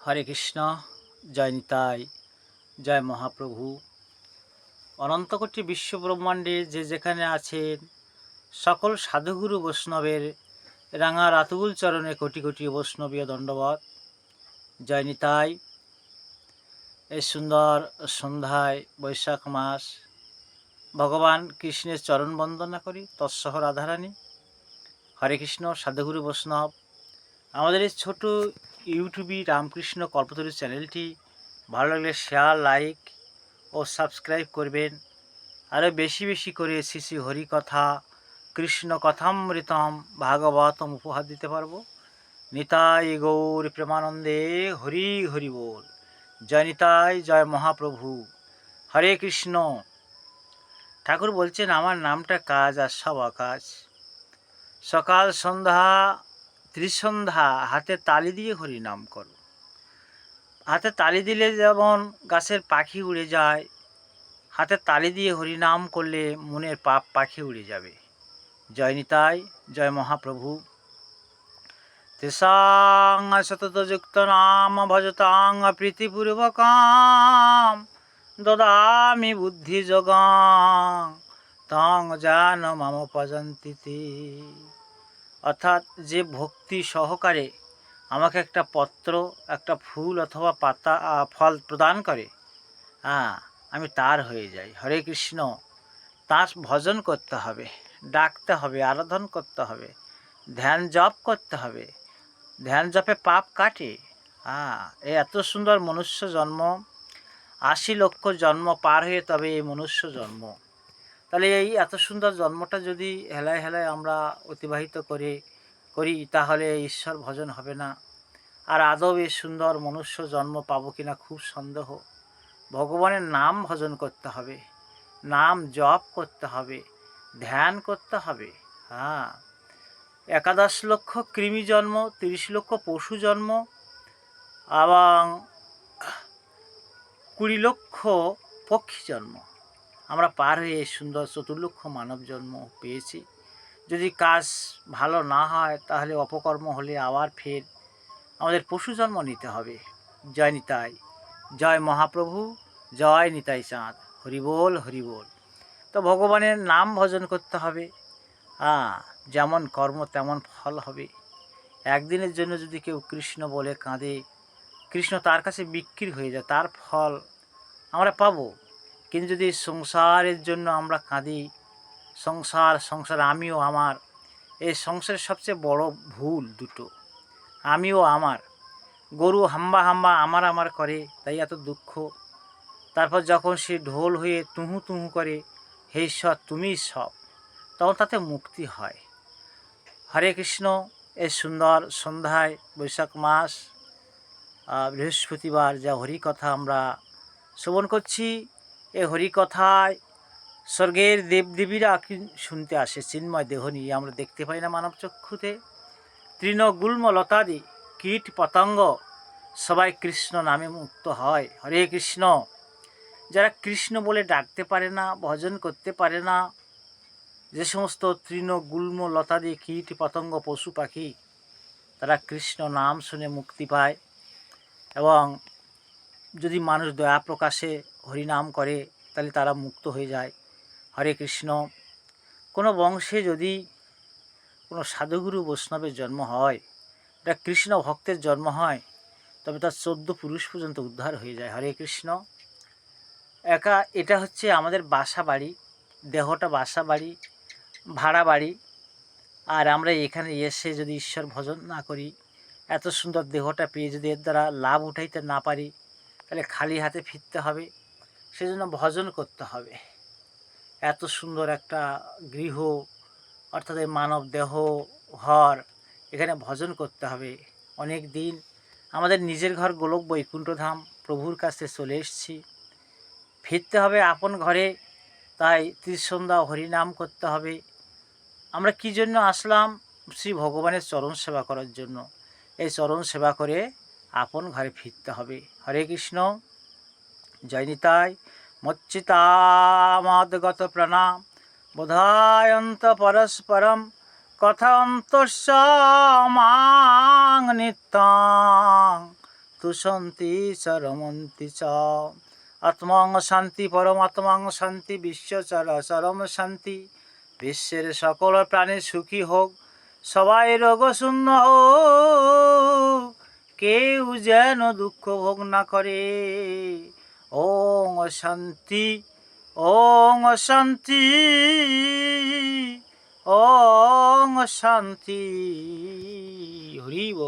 হরে কৃষ্ণ। জয় নিতাই, জয় মহাপ্রভু। অনন্তকোটি বিশ্ব ব্রহ্মাণ্ডে যে যেখানে আছেন সকল সাধুগুরু বৈষ্ণবের রাঙা রাতুল চরণে কোটি কোটি বৈষ্ণবীয় দণ্ডবত। জয় নিতাই। এই সুন্দর সন্ধ্যায় বৈশাখ মাস ভগবান কৃষ্ণের চরণ বন্দনা করি, তৎসহ রাধারানী। হরে কৃষ্ণ। সাধুগুরু বৈষ্ণব, আমাদের এই ছোট ইউটিউবই রামকৃষ্ণ কল্পতরু চ্যানেলটি ভালো লাগলে শেয়ার, লাইক ও সাবস্ক্রাইব করবেন। আরও বেশি বেশি করে শ্রী শ্রী হরিকথা, কৃষ্ণ কথামৃতম, ভাগবতম উপহার দিতে পারবো। নিতাই গৌর প্রেমানন্দে হরি হরি বল। জয় নিতাই, জয় মহাপ্রভু। হরে কৃষ্ণ। ঠাকুর বলছেন, আমার নামটা কাজ আর সব অকাজ। সকাল সন্ধ্যা ত্রিসন্ধ্যা হাতে তালি দিয়ে হরি নাম করো। হাতে তালি দিলে যেমন গাছের পাখি উড়ে যায়, হাতে তালি দিয়ে হরিনাম করলে মনের পাপ পাখি উড়ে যাবে। জয় নিতাই, জয় মহাপ্রভু। তেসাং সততযুক্ত নাম ভজতাং প্রীতিপূর্বকাম দদামি বুদ্ধি যোগাং তং জান মাম পজন্তিতে। অর্থাৎ যে ভক্তি সহকারে আমাকে একটা পত্র, একটা ফুল অথবা পাতা ফল প্রদান করে, আমি তার হয়ে যাই। হরে কৃষ্ণ। তার ভজন করতে হবে, ডাকতে হবে, আরাধন করতে হবে, ধ্যান জপ করতে হবে। ধ্যান জপে পাপ কাটে। এই এত সুন্দর মনুষ্য জন্ম, ৮০ লক্ষ জন্ম পার হয়ে তবে এই মনুষ্য জন্ম। তাহলে এই এত সুন্দর জন্মটা যদি হেলায় হেলায় আমরা অতিবাহিত করি তাহলে ঈশ্বর ভজন হবে না। আর আদৌ এই সুন্দর মনুষ্য জন্ম পাবো কিনা খুব সন্দেহ। ভগবানের নাম ভজন করতে হবে, নাম জপ করতে হবে, ধ্যান করতে হবে। ১১ লক্ষ কৃমি জন্ম, ৩০ লক্ষ পশু জন্ম এবং ২০ লক্ষ পক্ষী জন্ম আমরা পার হয়ে সুন্দর ৪ লক্ষ মানব জন্ম পেয়েছি। যদি কাজ ভালো না হয় তাহলে অপকর্ম হলে আবার ফের আমাদের পশু জন্ম নিতে হবে। জয় নিতাই, জয় মহাপ্রভু, জয় নিতাই চাঁদ। হরিবোল হরিবোল। তো ভগবানের নাম ভজন করতে হবে। যেমন কর্ম তেমন ফল হবে। একদিনের জন্য যদি কেউ কৃষ্ণ বলে কাঁদে, কৃষ্ণ তার কাছে বিক্রি হয়ে যায়, তার ফল আমরা পাবো। কিন্তু যদি সংসারের জন্য আমরা কাঁদি, সংসার আমিও আমার, এই সংসারের সবচেয়ে বড় ভুল দুটো। আমিও আমার, গরু হাম্বা হাম্বা আমার আমার করে, তাই এত দুঃখ। তারপর যখন সে ঢোল হয়ে তুহু তুহু করে, হে ঈশ্বর তুমিই সব, তখন তাতে মুক্তি হয়। হরে কৃষ্ণ। এই সুন্দর সন্ধ্যায় বৈশাখ মাস বৃহস্পতিবার যা হরিকথা আমরা শ্রবণ করছি, এই হরিকথায় স্বর্গের দেবদেবীরা শুনতে আসে। চিন্ময় দেহ নিয়ে আমরা দেখতে পাই না মানব চক্ষুতে। তৃণগুল্ম লতাদি কীট পতঙ্গ সবাই কৃষ্ণ নামে মুক্ত হয়। হরে কৃষ্ণ। যারা কৃষ্ণ বলে ডাকতে পারে না, ভজন করতে পারে না, যে সমস্ত তৃণগুল্ম লতাদি কীট পতঙ্গ পশু পাখি, তারা কৃষ্ণ নাম শুনে মুক্তি পায়। এবং যদি মানুষ দয়া প্রকাশে হরিনাম করে তাহলে তারা মুক্ত হয়ে যায়। হরে কৃষ্ণ। কোনো বংশে যদি কোনো সাধুগুরু বৈষ্ণবের জন্ম হয়, এটা কৃষ্ণ ভক্তের জন্ম হয়, তবে তার 14 পুরুষ পর্যন্ত উদ্ধার হয়ে যায়। হরে কৃষ্ণ। এটা হচ্ছে আমাদের বাসা বাড়ি, দেহটা বাসা বাড়ি, ভাড়া বাড়ি। আর আমরা এখানে এসে যদি ঈশ্বর ভজন না করি, এত সুন্দর দেহটা পেয়ে যদি এর দ্বারা লাভ উঠাইতে না পারি, তাহলে খালি হাতে ফিরতে হবে। সেজন্য ভজন করতে হবে। এত সুন্দর একটা গৃহ, অর্থাৎ এই মানব দেহ ঘর, এখানে ভজন করতে হবে অনেক দিন। আমাদের নিজের ঘর গোলক বৈকুণ্ঠধাম, প্রভুর কাছে চলে এসেছি, ফিরতে হবে আপন ঘরে। তাই ত্রিসন্ধ্যা হরিনাম করতে হবে। আমরা কী জন্য আসলাম? শ্রী ভগবানের চরণ সেবা করার জন্য। এই চরণ সেবা করে আপন ঘরে ফিরতে হবে। হরে কৃষ্ণ। জয় নিতাই। মচ্চিতামদ্গত প্রণাম বোধায়ন্ত পরস্পরম কথান্তস্য মাং নিত্যং তুষন্তি চ রমন্তি চ। আত্মাং শান্তি পরমাত্মাং শান্তি বিশ্ব চরাচরম শান্তি। বিশ্বের সকল প্রাণী সুখী হোক, সবাই রোগ শূন্য হোক, কেউ যেন দুঃখ ভোগ না করে। ওং শান্তি, ওং শান্তি, ওং শান্তি। হরি বল।